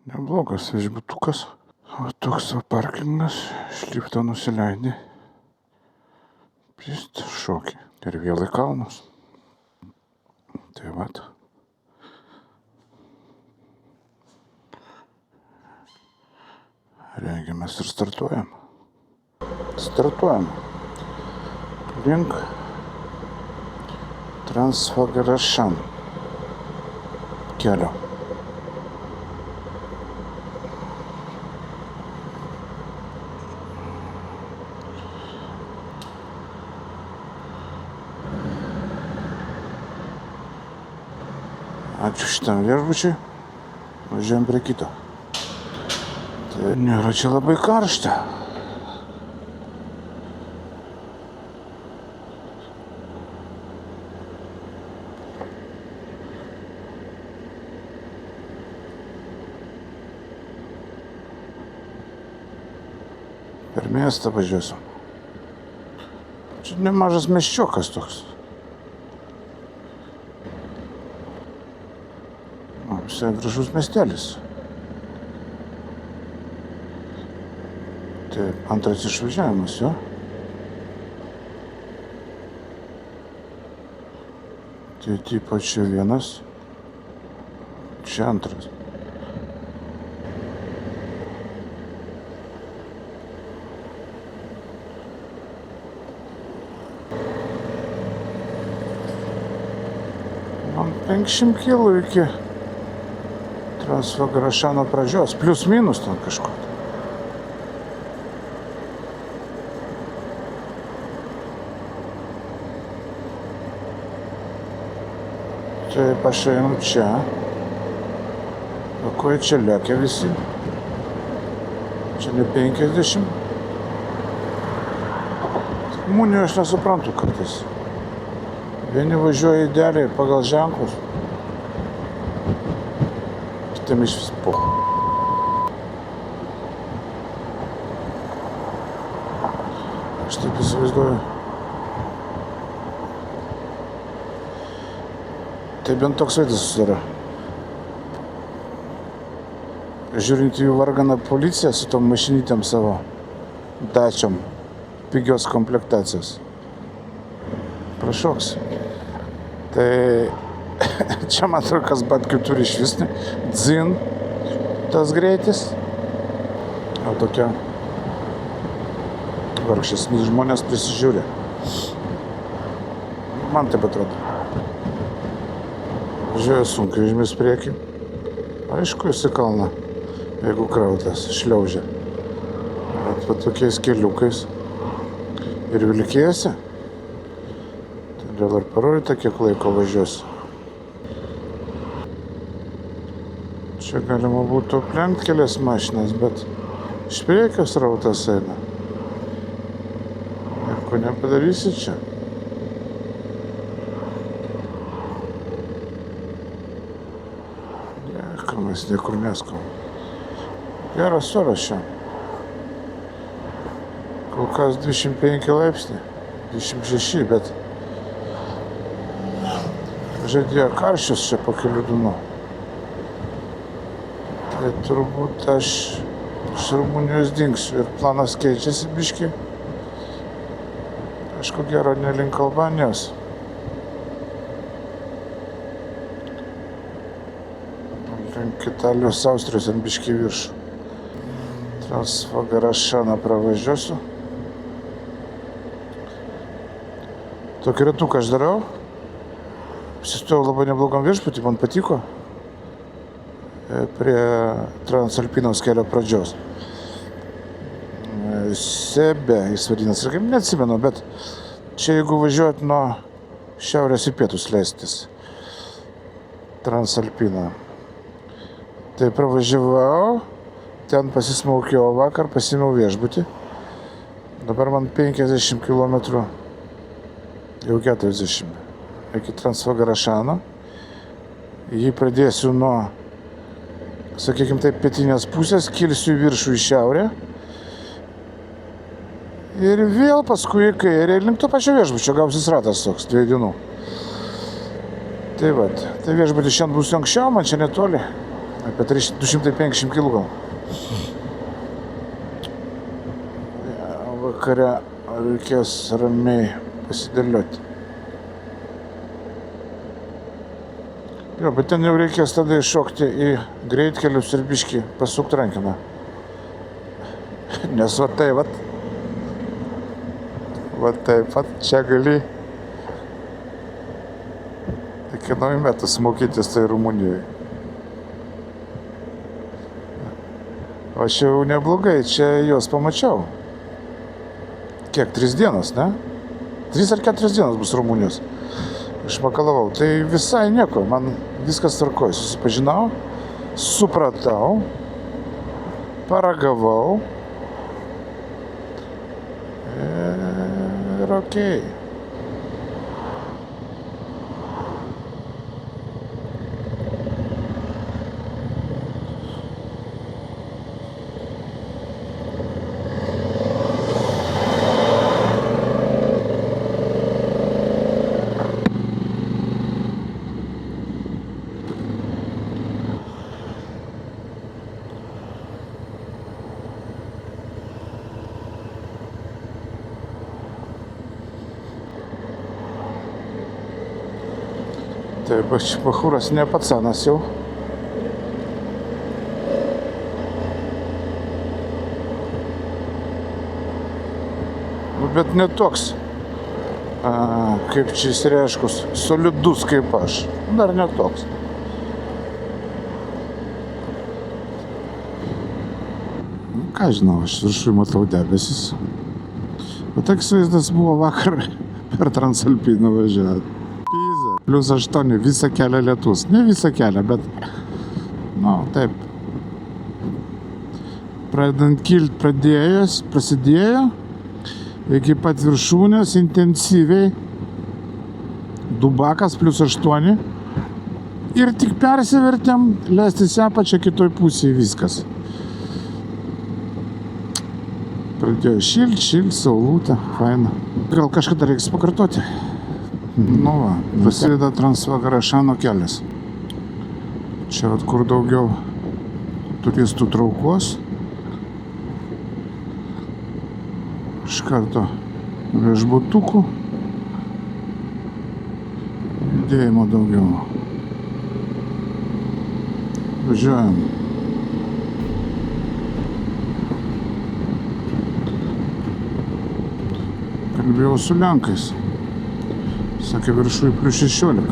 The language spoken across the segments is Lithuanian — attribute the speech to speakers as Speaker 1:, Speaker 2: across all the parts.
Speaker 1: Neblogas viešbutukas. O toks va parkingas, iš lifto nusileidai. Pist, šokį. Ir vėl į kalnus. Tai vat. Regimės ir startuojam. Link Transfagarašan kelio. Ačiū šitam viešbučiui. Važiuojam prie kito. Tai nėra čia labai karšta. Per miestą važiuosim. Čia nemažas miesčiokas toks. Visai gražus miestelis. Tai antras išvažiavimas jo. Tai tipo čia vienas, čia antras. Man 500 kilų iki Transfagarašano pradžios, plius minus ten kažkur. Taip, aš einu čia. O ko čia lekia visi? Čia ne 50. Komunijų aš nesuprantu kartais. Vieni važiuoja idealiai pagal ženklus. Kitiem iš vis po. Aš taip įsivaizduoju. Tai bent toks vaizdas susidaro. Žiūrint į jų varganą policiją su tom mašinytėm savo dačiom, pigios komplektacijos. Prašoks. Tai čia man atrodo, kas batkių turi iš vis, dzin tas greitis. O tokia vargšesni žmonės prisižiūri. Man taip atrodo. Važiuoja sunkvežimis priekį. Aišku, jis į kalną, jeigu krautas, šliaužia. Bet tokiais keliukais ir vilkėsi. Todėl ir parodyta, kiek laiko važiuosi. Čia galima būtų aplenkti kelias mašinas, bet iš priekio srautas eina. Nieko nepadarysi čia. Mes niekur neskam. Geras oras čia. Kol kas 25 laipsniai, 26, bet žadėjo karščius čia po kelių dienų. Tai turbūt aš iš Rumunijos dingsiu ir planas keičiasi biškį. Aš ko gero ne link Albanijos. Italijos, Austrijos ant biškį viršų. Transfagarašaną pravažiuosiu. Tokį ratuką aš darau. Apsistojau labai neblogam viešbutį, man patiko. Prie Transalpinos kelio pradžios. Sebe jis vadinasi, kaip neatsimenu, bet čia jeigu važiuot nuo šiaurės į pietus leistis. Transalpina. Tai pravažiavau, ten pasismaukiau vakar, pasimiau viešbutį. Dabar man 50 km, jau 40, iki Transfagarašano. Jį pradėsiu nuo, sakykime taip, pietinės pusės, kilsiu į viršų į šiaurę. Ir vėl paskui į kairę, link to pačio viešbučio gausis ratas toks, 2 dienų. Tai vat, tai viešbutis šiandien bus anksčiau, man čia netoli. Apie 250 kg gal. Vakare reikės ramiai pasidėlioti. Jo, bet ten jau reikės tada iššokti į greitkelius ir biškį pasukti rankiną. Nes va taip, čia gali iki naujų metų mokytis tai Rumunijoje. O čia jau neblogai, čia juos pamačiau. Kiek, 3 dienos, ne? 3 ar 4 dienos bus Rumunijos. Išmakalavau, tai visai nieko, man viskas tvarkoj. Susipažinau, supratau, paragavau ir okei. Taip, bachūras ne pacanas jau. Bet ne toks, kaip čia išsireiškus, solidus kaip aš. Dar ne toks. Ką žinau, aš viršui matau debesis. Bet toks vaizdas buvo vakar per Transalpiną važiuoti. +8 visą kelią lietus. Ne visą kelią, bet, taip. Pradedant kilt prasidėjo, iki pat viršūnės intensyviai dubakas +8 ir tik persivertėm, leistis į apačią kitoj pusėje viskas. Pradėjo šilt, saulutė, faina. Gal kažkada reiks pakartoti. Prasideda Transvagarašano kelias. Čia kur daugiau turistų traukos. Iš karto viešbutukų. Judėjimo daugiau. Važiuojam. Kalbėjau su lenkais. Sakė, viršui +16.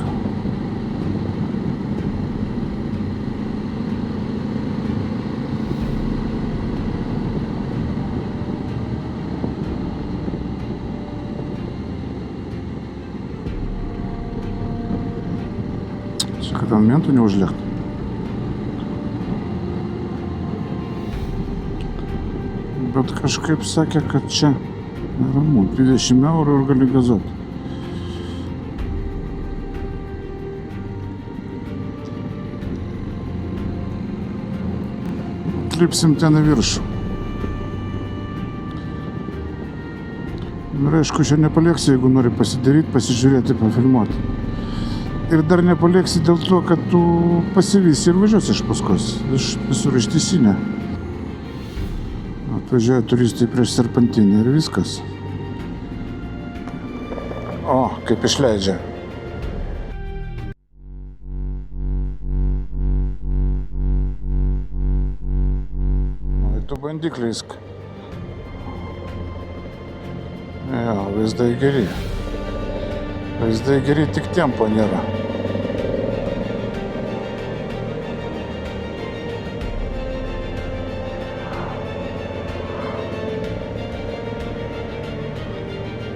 Speaker 1: Čia kad ant mentų neužlėktų. Bet kažkaip sakė, kad čia ramu, 20 eurų ir gali gazuoti. Lipsim ten į viršų. Ir aišku, čia nepalieksi, jeigu nori pasidaryti, pasižiūrėti, pafilmuoti. Ir dar nepalieksi dėl to, kad tu pasivysi ir važiuosi iš paskos. Visur ištisinė. Atvažiuoja turistai prieš serpantinę ir viskas. O, kaip išleidžia. Tu bandyk leisk. Jo, vaizdai geri. Vaizdai geri, tik tempo nėra.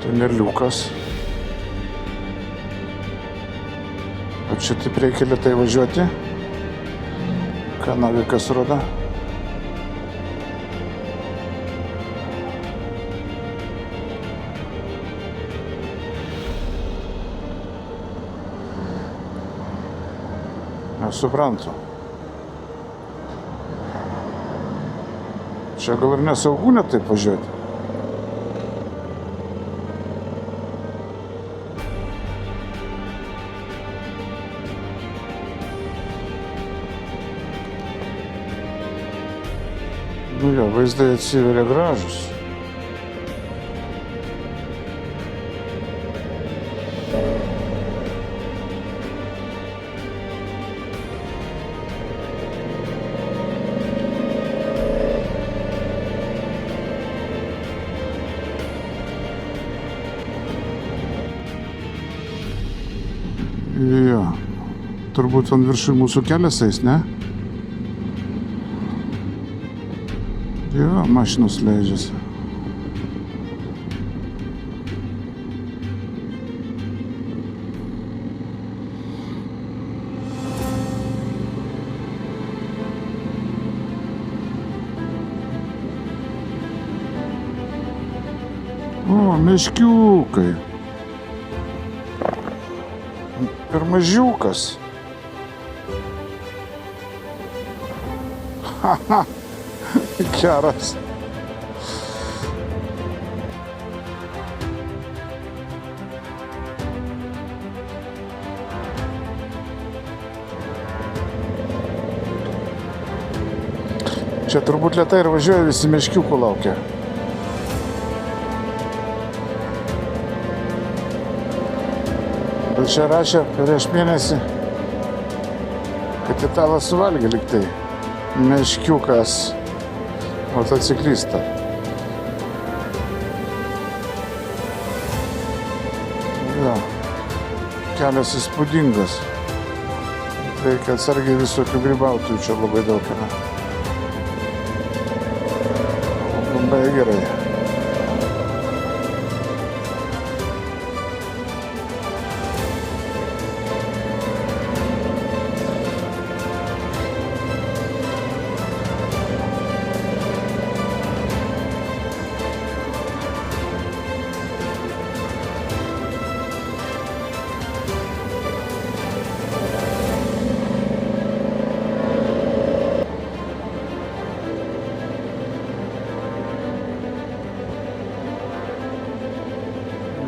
Speaker 1: Tuneliukas. O čia taip reikia lėtai važiuoti. Ką navikas rodo? Suprantu. Čia gal ir nesaugu net taip važiuoti. Nu jo, vaizdai atsiveria gražus. Jo, turbūt ant viršui mūsų kelias eis, ne? Jo, mašinos leidžiasi. O, meškiukai. Ir mažiukas. Haha, geras. Čia turbūt lėtai ir važiuoja, visi meškiukų laukia. Bet čia rašė prieš mėnesį, kad italas suvalgė liktai meškiukas motociklistą. Ja, kelias įspūdingas. Reikia atsargiai visokių grybautojų, čia labai daug yra. Labai gerai.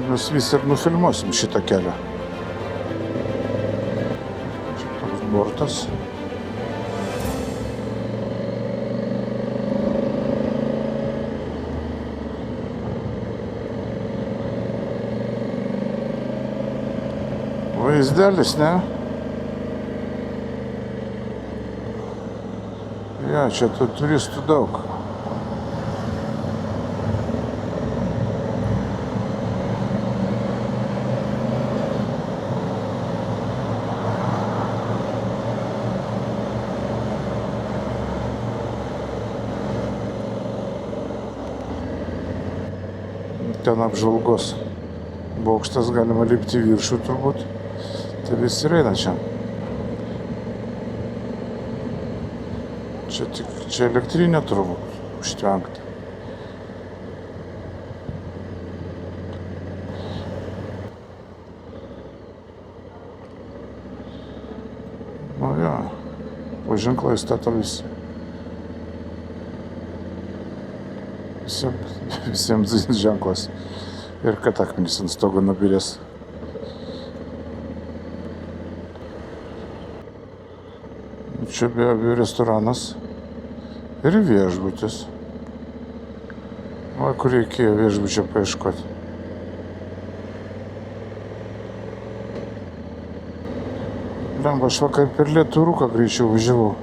Speaker 1: Mes vis ir nufilmuosim šitą kelią. Čia toks bortas. Vaizdelis, ne? Ja, čia tų turistų daug. Ten apžvalgos bokštas, galima lipti į viršų turbūt. Tai visi ir eina čia. Čia elektrinė turbūt užtvenkta. Nu jo, po ženklai stato visi. Visiems ženklas. Ir kad akmenys ant stogo nubirės. Čia be abejo restoranas ir viešbutis. O kur reikėjo viešbučio paieškoti. Lemba, aš vakar per lietų rūką greičiau važiavau.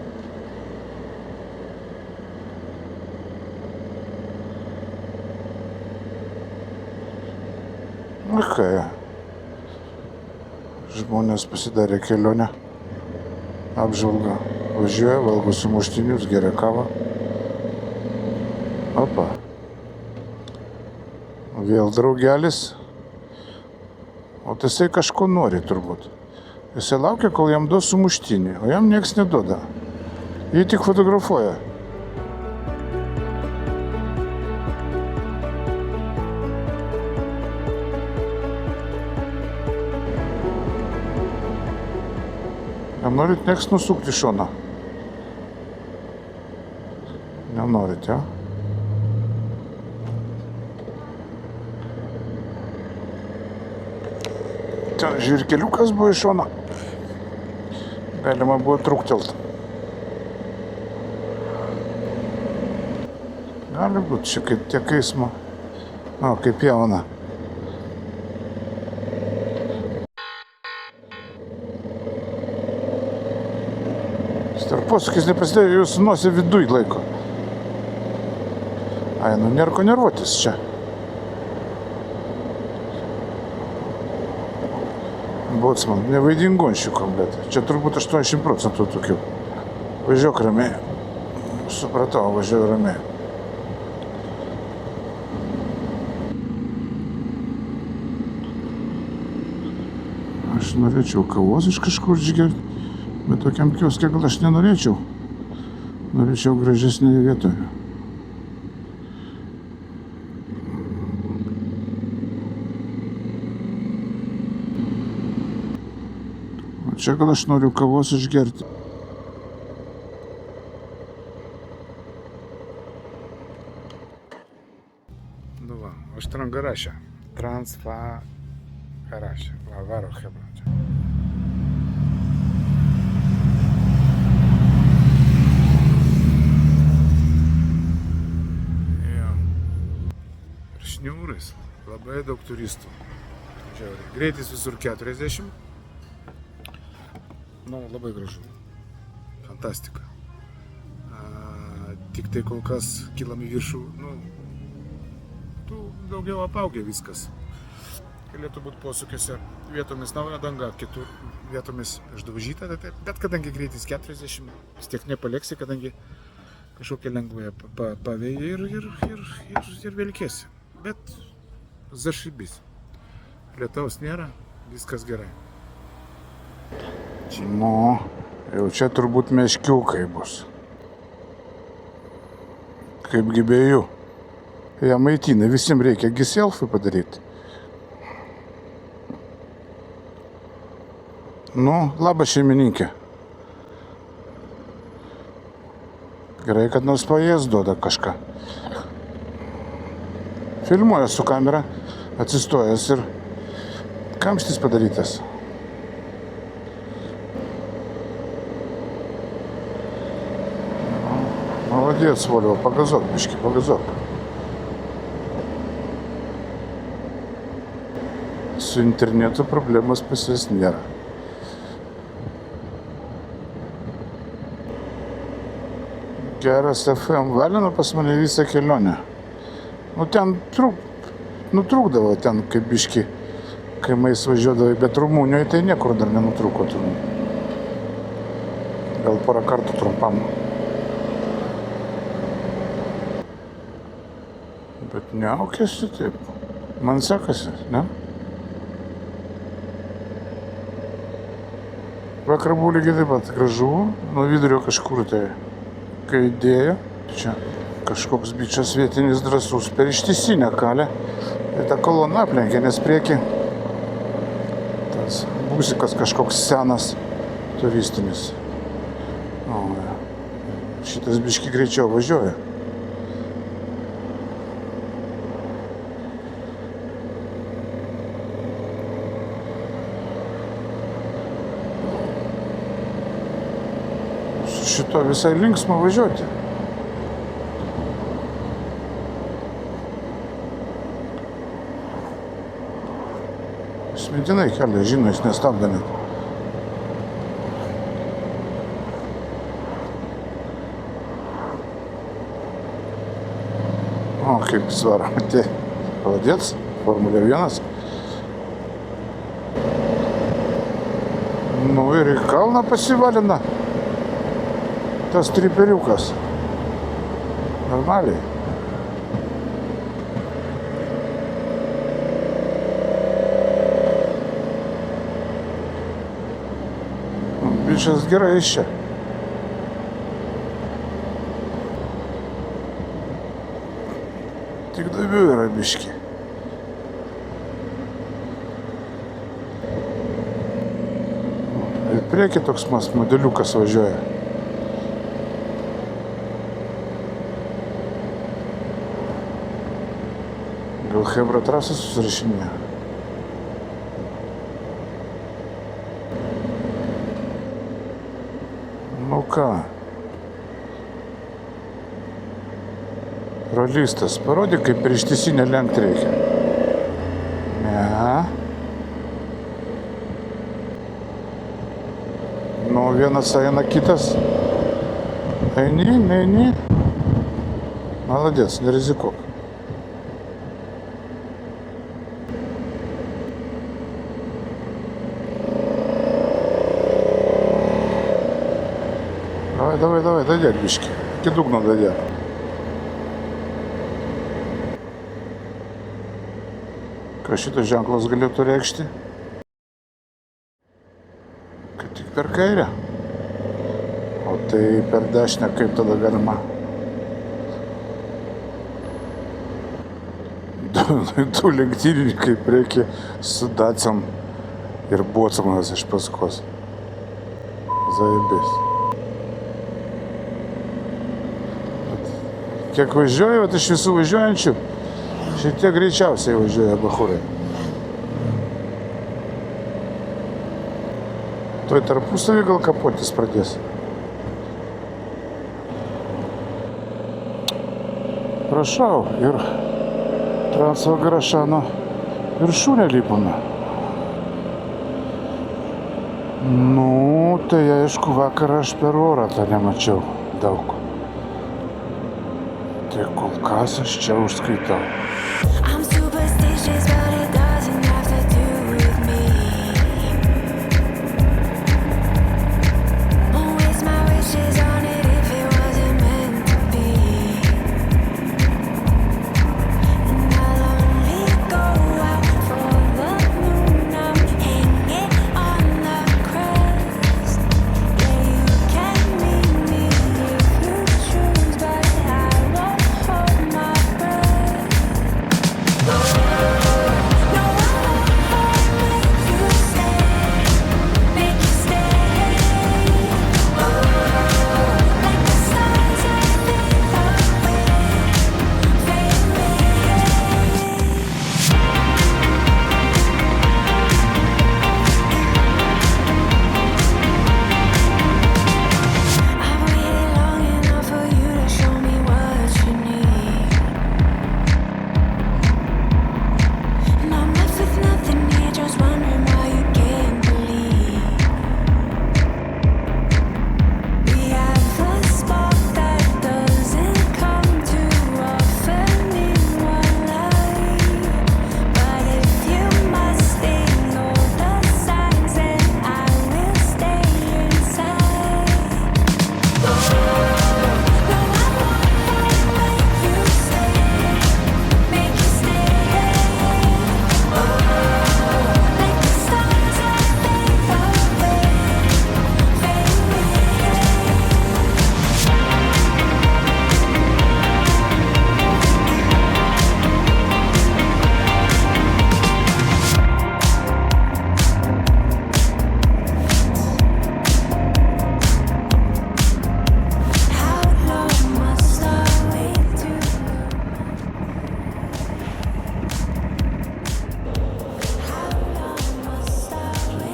Speaker 1: Ką, žmonės pasidarė kelionę, apžvalgą, važiuoja, valgo sumuštinius, geria kavą. Opa. Vėl draugelis. O tai jisai kažko nori turbūt. Jisai laukia, kol jam duos sumuštinį, o jam nieks neduoda. Jį tik fotografuoja. Norit nieks nusukti šoną? Nenorit, ja? Ten žirkeliukas buvo iš šono. Galima buvo truktelt. Gali būti čia kaip tiek eismo. O, kaip jauna. Starposūkis neprasidėjo, jūsų nosį viduj laiko. Ai, nu nėra ko nervuotis čia. Botsman, nevaidink gonščiukom, bet čia turbūt 80% tokių. Važiuok ramiai. Supratau, važiuoju ramiai. Aš norėčiau kavos iš kažkur išgerti, bet tokiam kioske gal aš nenorėčiau. Norėčiau gražesnėje vietoje. O čia gal aš noriu kavos išgerti. Nu va, aš Trangarašė. Transfagarašė. Va, varo hebra. Šniūrais, labai daug turistų. Žiauriai. Greitis visur 40. Nu, labai gražu. Fantastika. Tik tai kol kas kylam į viršų. Nu, daugiau apaugė viskas. Galėtų būti posūkiuose vietomis nauja danga, kitur vietomis išdaužyta, bet kadangi greitis 40, vis tiek nepalieksi, kadangi kažkokia lengvąją pavėjai ir vilkėsi. Bet zašybys. Lietaus nėra, viskas gerai. Nu, jau čia turbūt meškiukai bus. Kaipgi be jų. Jie maitina, visiems reikia selfie padaryti. Nu, labas šeimininkė. Gerai, kad nors paės duoda kažką. Filmuoja su kamera, atsistojęs ir kamštis padarytas. Молодец, Volvo, pagazok, biški, pagazok. Su internetu problemos pas jas nėra. Geras FM valino pas mane visą kelionę. Nu ten nutrūkdavo ten kaip biški, kai mais važiuodavo, bet Rumunijoje tai niekur dar nenutrūko turbūt. Gal porą kartų trumpam. Bet neaukėsi taip. Man sekasi, ne? Vakar buvo lygiai taip pat gražu, nuo vidurio kažkur tai, kai idėjo. Čia kažkoks bičias vietinis drąsus per ištisinę kalę. Ir tą koloną aplenkė, nes prieki tas busikas kažkoks senas turistinis. O, šitas biški greičiau važiuoja. Su šito visai linksma važiuoti. Mintinai kelią žino, jis nestabdo net. O, kaip svaro. Молодец, Formulė 1. Nu ir į kalną pasivalina. Tas triperiukas. Normaliai. Bičias gerai iš čia. Tik duobių yra biški. Ir prieki toks modeliukas važiuoja. Gal Hebra trasą susirašinėja. Nu ką? Rolistas, parodyk, kaip per ištisinę lenkti reikia. Ne. Nu, vienas eina, kitas. Eini. Молодец, не ризикуй. Давай, дойдя, бички. Кидугно дойдя. Ką šitas ženklas galėtų reikšti? Kad tik per kairę. O tai per dešinę kaip tada galima? Du lenktynininkai prieki su daciam ir bocamanas iš paskos. Zaibės. Kiek važiuoju, iš visų važiuojančių, šitie greičiausiai važiuoja bachurai. Toj tarpusavį gal kapotis pradės. Prašau, ir Transo Garašano viršūnę lipame. Nu, tai aišku, vakar aš per orą tą nemačiau daug. Tai kol kas aš čia užskaitau.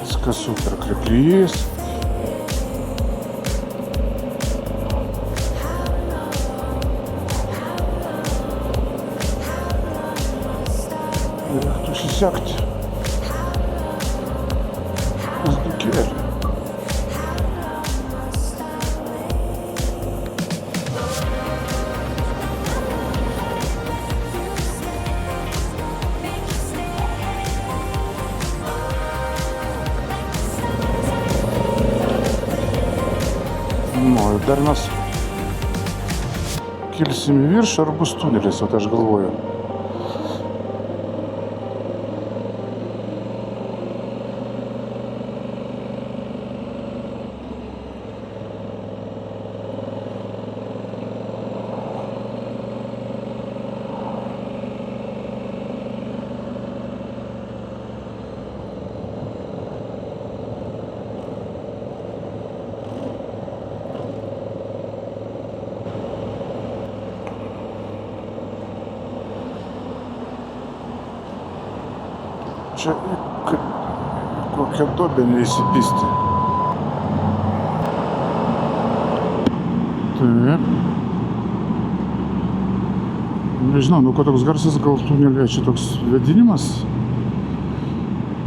Speaker 1: Viskas super, kriklys. Reiktų susekti. Pazdukėlį. Nu, ir dar mes kilsim į viršų, ar bus tunelis, o tai aš galvoju. Čia kokią duobę neįsipisti. Taip. Nežinau, nuo ko toks garsas, gal tunelėje čia toks vėdinimas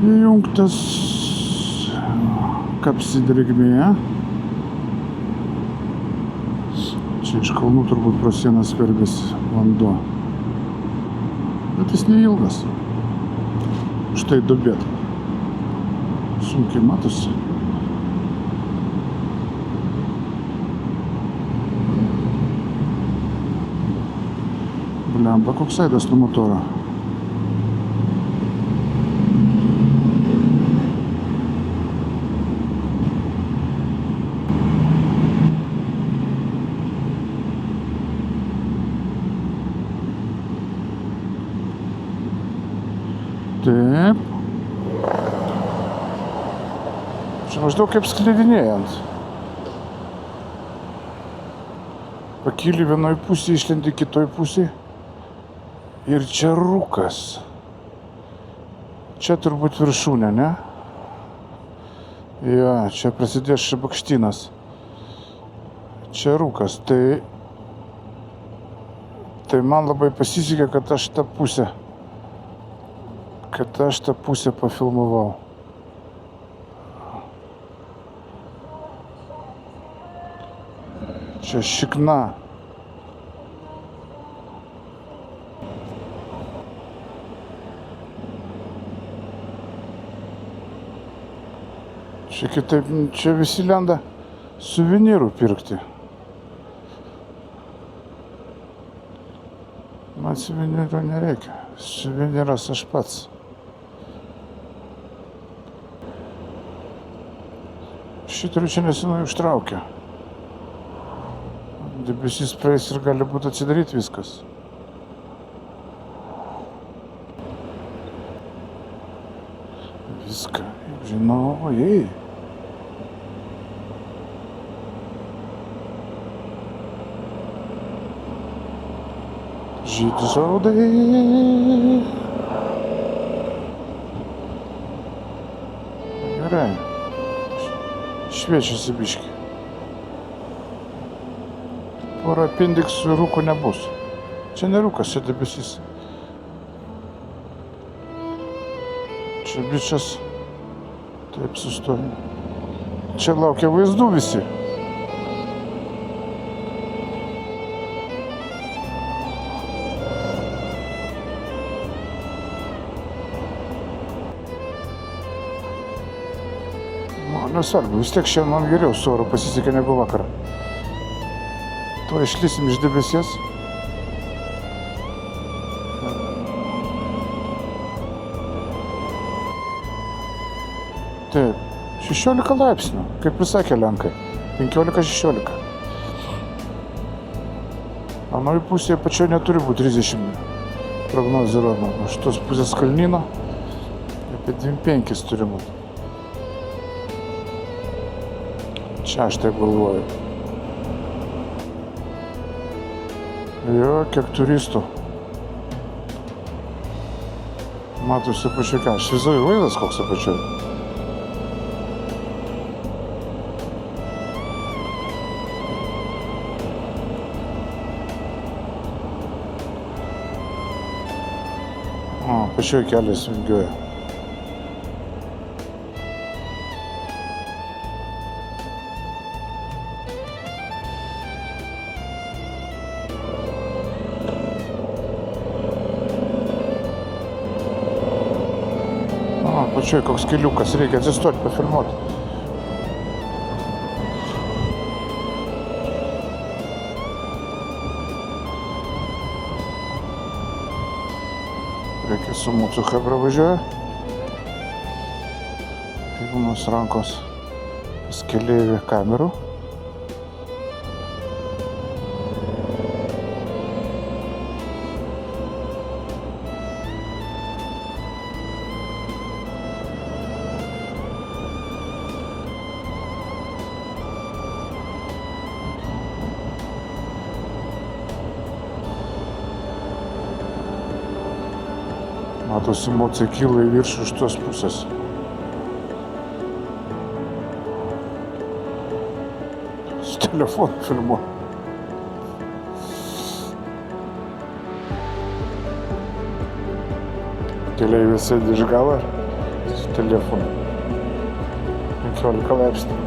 Speaker 1: įjungtas, kapsi drėgmėje. Čia iš kalnų turbūt pro sieną skverbiasi vanduo. Bet jis neilgas. Štai duobėta. Sunkiai matosi. Blemba, koks aidas nuo motoro. Taip. Čia maždaug kaip slidinėjant. Pakyli vienoj pusėje, išlendi kitoj pusėje. Ir čia rūkas. Čia turbūt viršūnė, ne? Jo, čia prasidės Šabakštynas. Čia rūkas. Tai man labai pasisekė, kad aš tą pusę pafilmavau. Čia šikna. Čia kitaip, čia visi lenda suvenyrų pirkti. Man suvenyrų nereikia. Suvenyras aš pats. Šituriu čia nesenai užtraukia. Debesys praeis ir gali būti atsidaryti viskas. Viską, žinau, jei. Žydi žaudai. Gerai. Šviečiasi biški. Porą apendiksų rūko nebus. Čia ne rūkas, čia debesys. Čia bičias. Taip sustoja. Čia laukia vaizdų visi. Nesvarbu, vis tiek šiandien man geriau su oru pasisekė negu vakar. Tuo išlysim iš debesies. Taip, 16 laipsnių, kaip ir sakė lenkai. 15-16. Anoj pusėje pačioje neturi būti 30 prognozuojama. O šitos pusės kalnyno apie 25 turi būti. Čia aš taip galvoju. Jo, kiek turistų. Matosi apačioj ką. Aš vizuoju vaizdas koks apačioj. O, apačioj kelias vingiuoja. Pačioj koks keliukas, reikia atsistoti, pafilmuoti. Reikia su mūsų chebra važiuoja. Pilnos rankos pas keleivį kamerų. Matosi, emocija kyla į viršų iš tos pusės. Su telefonu filmuoju. Keleivis sėdi iš galo su telefonu. 15 laipsnių.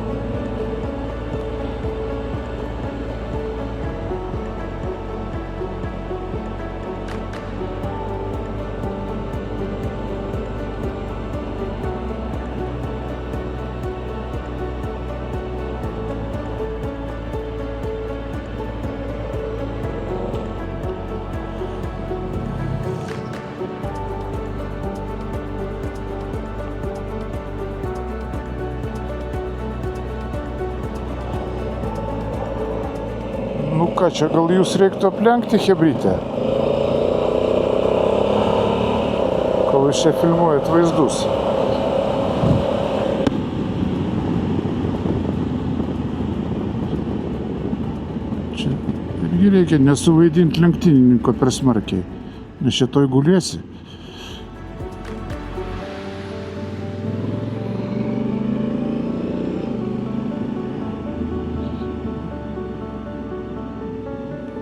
Speaker 1: Nu ką, čia gal jūs reiktų aplenkti, chebrytę? Kol jūs čia filmuojat vaizdus. Čia irgi reikia nesuvaidinti lenktynininko per smarkiai, nes čia toj gulėsi.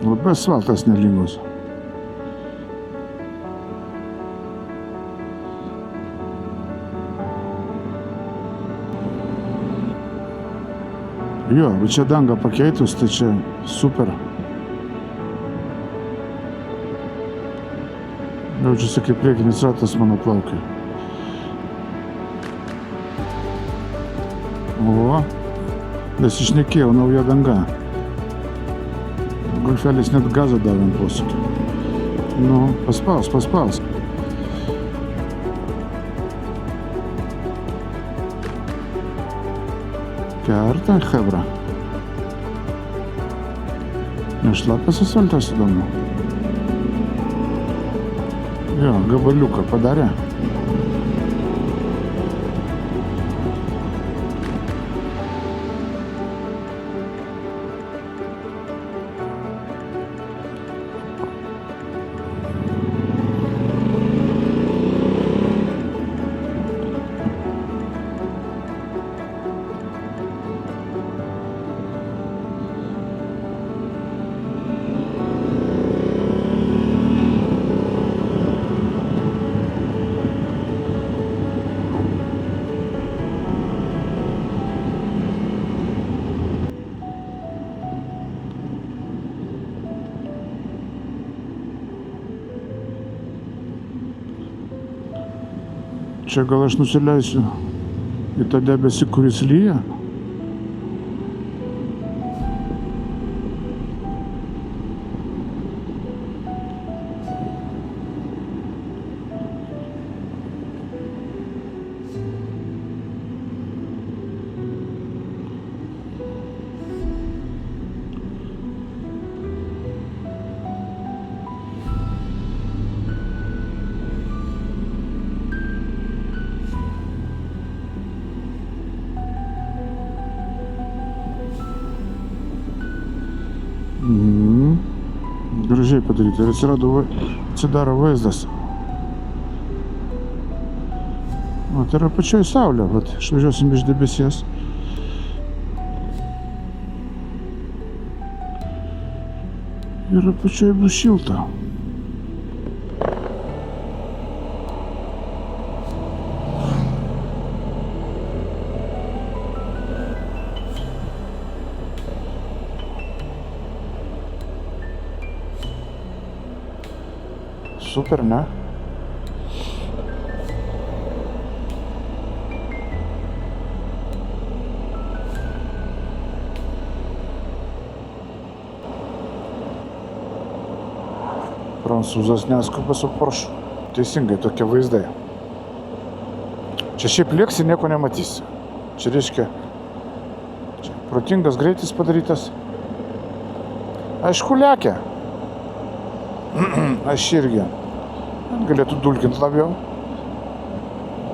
Speaker 1: Labai asfaltas nelygus. Jo, bet čia dangą pakeitus, tai čia super. Jaučiuosi kaip priekinis ratas mano plaukia. O, nesišnekėjau, nauja danga. Golfelis net gazą davė ant posūkio. Nu, paspaus. Kerta, chebra. Nešlapas asfaltas įdomu. Jo, gabaliuką padarė. Čia gal aš nusileisiu į tą debesį, kuris lyja. Gražiai padaryti. Ir atsidaro vaizdas. O, tai yra pačioj saulė. Vat, išvažiuosim iš debesies. Ir pačioj bus šilta. Super, ne? Prancūzas neskuba su Porsche. Teisingai tokie vaizdai. Čia šiaip lėksi, nieko nematysi. Čia reiškia, čia protingas greitis padarytas. Aišku, lekia. Aš irgi. Galėtų dulkinti labiau.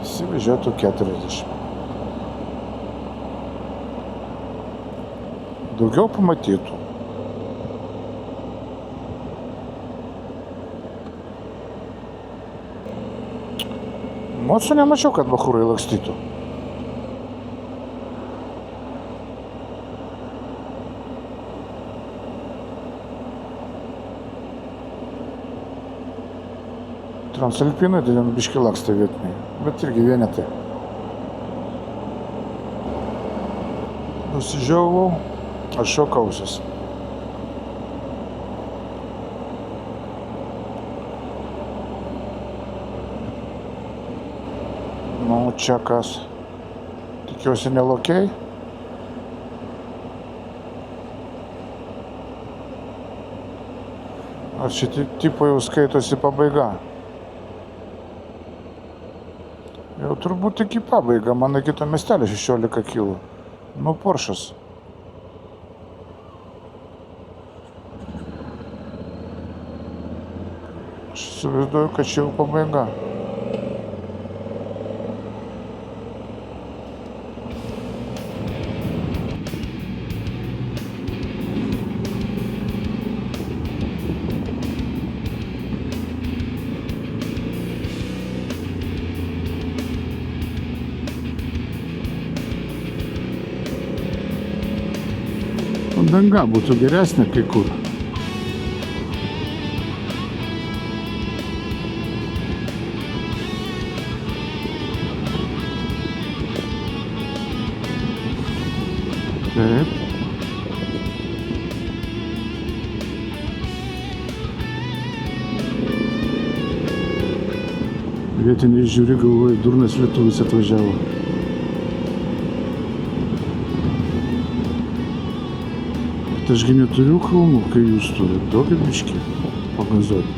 Speaker 1: Įsivežiotų 40. Daugiau pamatytų. Mocų nemačiau, kad bachūrai lakstytų. Transalpinai, tai ten biški laksta vietiniai, bet irgi vienetai. Nusižiovau, aš šokausias. Nu, čia kas? Tikiuosi nelokiai. Ar čia tipo jau skaitosi pabaiga? Jau turbūt iki pabaiga, man iki to miestelio 16 kilo. Nu, Poršas. Aš įsivaizduoju, kad čia jau pabaiga. Danga būtų geresnė kai kur. Taip. Vietiniai žiūri, galvoja, durnas lietuvis atvažiavo. Ašgi neturiu kalnų, kai jūs turit, duokit biškį pagazuoti.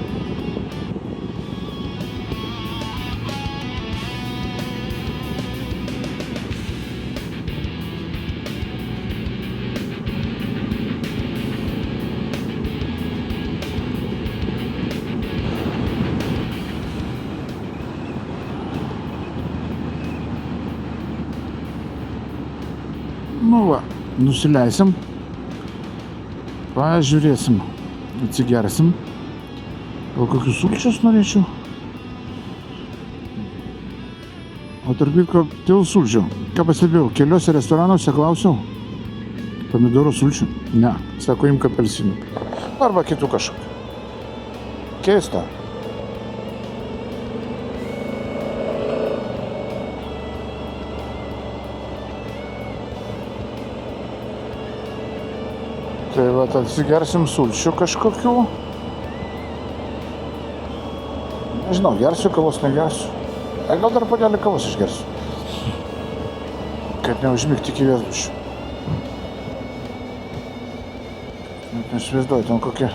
Speaker 1: Nu va, nusileisim. Pažiūrėsim, atsigersim. Gal kokius sulčius norėčiau? O tarp kitko, dėl sulčių. Ką pastebėjau, keliuose restoranuose klausiau. Pomidoro sulčių? Ne, sako, imk apelsinų. Arba kitų kažkokių. Keista. Tai va, atsigersim sulčių kažkokių. Nežinau, gersiu kavos, negersiu. Gal dar pagelį kavos išgersiu. Kad neužmigti iki viešbučių. Net nesivizduoju, ten kokie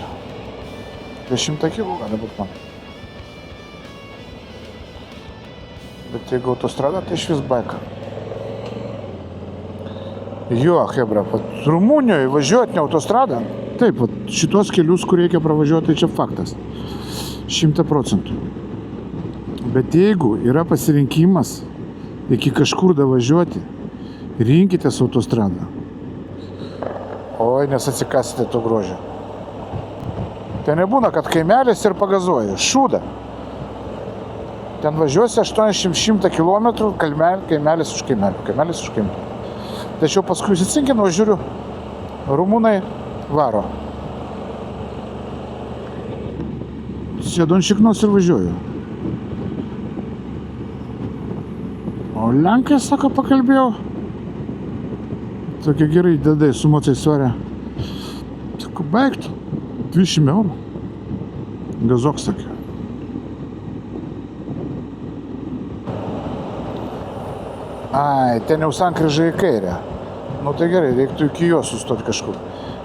Speaker 1: 100 kilų gali būt man. Bet jeigu autostrada, tai išvis baika. Jo, hebra, Rumunijoje važiuoti ne autostradą. Taip, šitos kelius, kur reikia pravažiuoti, tai čia faktas. 100%. Bet jeigu yra pasirinkimas iki kažkur davažiuoti, rinkitės autostradą. Oi, nes atsikasite to grožio. Ten nebūna, kad kaimelis ir pagazuoja. Šūda. Ten važiuosi 800 km, kaimelis už kaimelio. Kaimelis už kaimelio. Tačiau paskui įsicinkinu, žiūriu, rumunai varo. Sėdu ant šiknos ir važiuoju. O lenkai, sako, pakalbėjau. Tokie gerai dėdai su mocai svaria. Sako, baigtų. 200 eurų. Gazok, sakė. Ai, ten jau sankryža į kairę. Nu tai gerai, reiktų iki jo sustoti kažkur.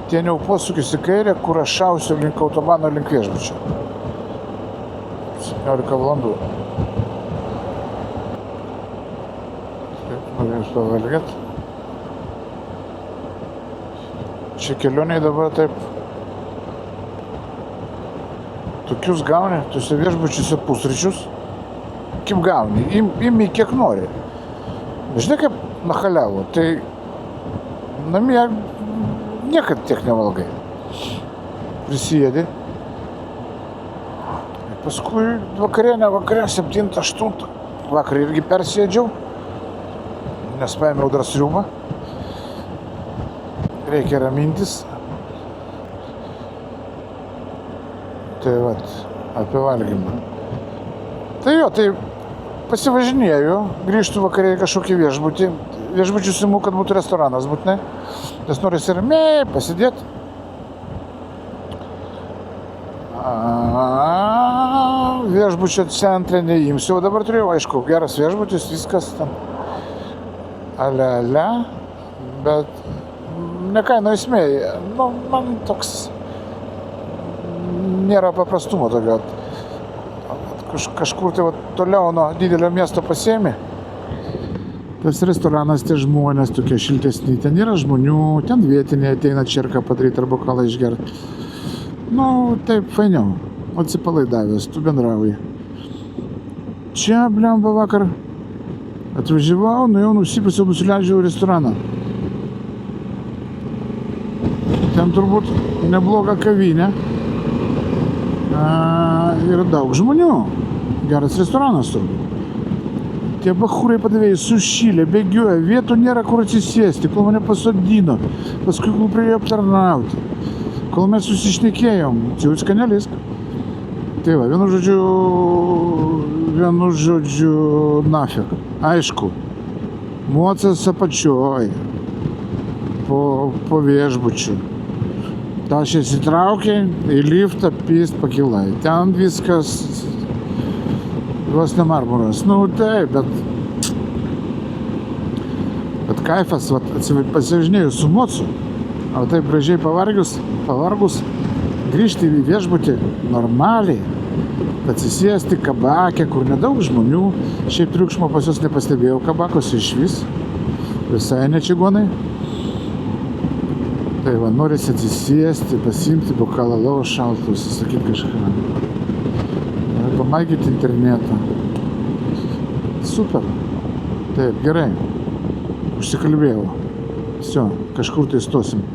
Speaker 1: Ten jau posūkis į kairę, kur aš šausiu link autobano, link viešbučio. 17 valandų. Taip, norėjus pavalgėt. Čia kelioniai dabar taip. Tokius gauni, tuose viešbučiuose pusryčius. Kaip gauni, imi kiek nori. Žinai, kaip nachaliavo, tai namie niekad tiek nevalgai. Prisijėdi. Paskui vakare 7-8. Vakar irgi persėdžiau, nes paėmiau dar sriubą. Reikia ramintis. Tai vat, apie valgymą. Tai jo, tai pasivažinėju, grįžtu vakarė į kažkokį viešbutį. Viešbučius imu, kad būtų restoranas būtinai. Nes norisi ramiai pasidėti. Viešbučio centre neimsiu, o dabar turėjau, aišku, geras viešbutis, viskas ten. Ale, bet ne kaino esmė. Nu, man toks nėra paprastumo tokio. Kažkur tai toliau nuo didelio miesto pasiemi. Tas restoranas, tie žmonės tokie šiltesni, ten yra žmonių, ten vietiniai ateina čerką padaryti arba kalą išgerti. Nu, taip, fainiau, atsipalaidavęs, tu bendrauji. Čia, blemba, vakar atvažiavau, nuėjau, nusipirksiu, nusileidžiau į restoraną. Ten turbūt nebloga kavinė. Yra daug žmonių. Geras restoranas turbūt. Tie bachūrai padavėjai sušylė, bėgioja, vietų nėra kur atsisėsti, kol mane pasodino, paskui kol prie jo aptarnauti. Kol mes susišnekėjom, tai jau skanelis. Tai va, vienu žodžiu, nafik. Aišku, mocas apačioj, po viešbučiu. Aš įsitraukė į liftą, pyst pakilai. Ten viskas vos ne marmuras. Nu taip, bet kaifas, pasivažinėjus su mocu, o taip gražiai pavargus, grįžti į viešbutį normaliai, atsisėsti kabake, kur nedaug žmonių. Šiaip triukšmo pas juos nepastebėjau kabakose išvis, visai ne čigonai. Tai va, norisi atsisėsti, pasiimti bokalą alaus šalto, susakyti kažką. Pamaigyti internetą. Super. Taip, gerai. Užsikalbėjau. Visio, kažkur tai stosim.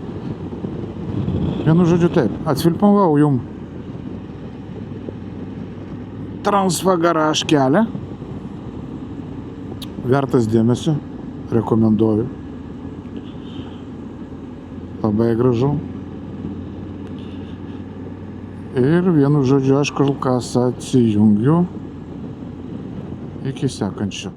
Speaker 1: Vienu žodžiu taip, atfilmavau jum Transva Garage kelią. Vertas dėmesio, rekomenduoju. Labai gražu. Ir vienu žodžiu aš kol kas atsijungiu iki sekančio.